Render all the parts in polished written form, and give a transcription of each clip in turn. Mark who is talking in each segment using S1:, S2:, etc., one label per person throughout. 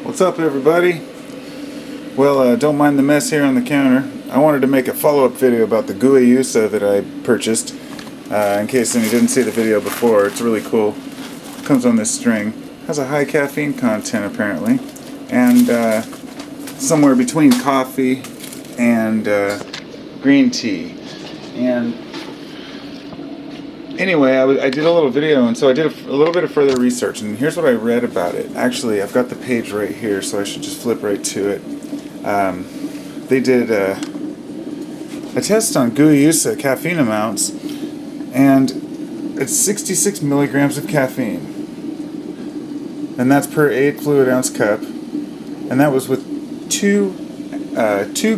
S1: What's up, everybody? Well, don't mind the mess here on the counter. I wanted to make a follow-up video about the Guyausa that I purchased. In case any didn't see the video before, it's really cool. It comes on this string. Has a high caffeine content apparently, and somewhere between coffee and green tea. And anyway, I did a little video, and so I did a little bit of further research, and here's what I read about it. Actually, I've got the page right here, so I should just flip right to it. They did a test on Guyausa caffeine amounts, and it's 66 milligrams of caffeine, and that's per 8 fluid ounce cup, and that was with 2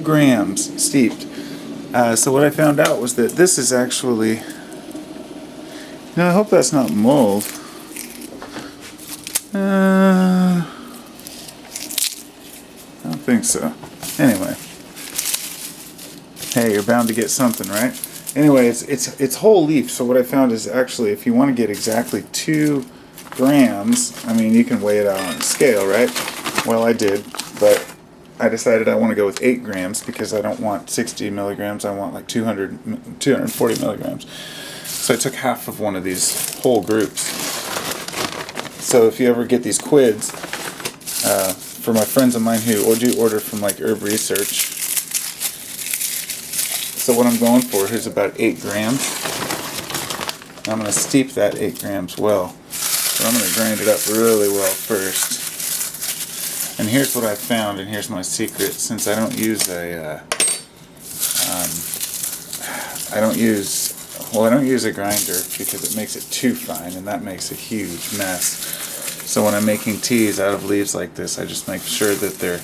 S1: grams steeped. So what I found out was that this is actually, I hope that's not mold. I don't think so. Anyway, hey, you're bound to get something, right? Anyway, it's whole leaf. So what I found is actually, if you want to get exactly 2 grams, I mean, you can weigh it out on a scale, right? Well, I did, but I decided I want to go with 8 grams because I don't want 60 milligrams. I want like 240 milligrams. So I took half of one of these whole groups. So if you ever get these quids, for my friends of mine who do order from like Herb Research, so what I'm going for is about 8 grams. I'm going to steep that 8 grams well. So I'm going to grind it up really well first. And here's what I found, and here's my secret. Since I don't use I don't use a grinder because it makes it too fine, and that makes a huge mess. So when I'm making teas out of leaves like this, I just make sure that they're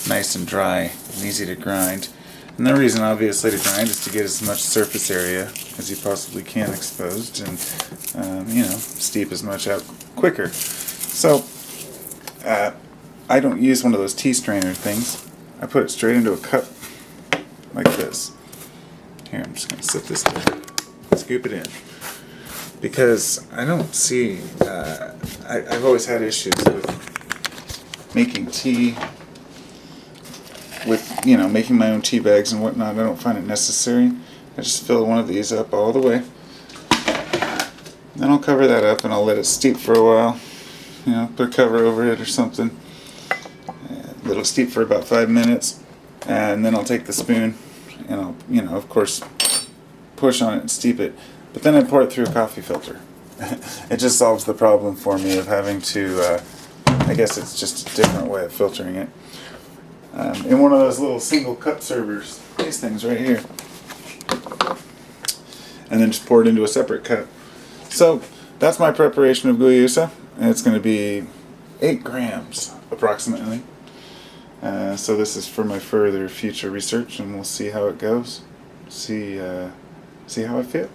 S1: nice and dry and easy to grind. And the reason, obviously, to grind is to get as much surface area as you possibly can exposed, and steep as much out quicker. So I don't use one of those tea strainer things. I put it straight into a cup like this. Here, I'm just going to sit this down, scoop it in, because I don't see, I've always had issues with making tea, with, making my own tea bags and whatnot. I don't find it necessary. I just fill one of these up all the way. Then I'll cover that up and I'll let it steep for a while. Put a cover over it or something. Let it steep for about 5 minutes, and then I'll take the spoon and I'll, of course, push on it and steep it. But then I pour it through a coffee filter. It just solves the problem for me of having to, I guess it's just a different way of filtering it. In one of those little single cup servers, these things right here. And then just pour it into a separate cup. So that's my preparation of Guyausa, and it's going to be 8 grams approximately. So this is for my further future research, and we'll see how it goes. See how I feel.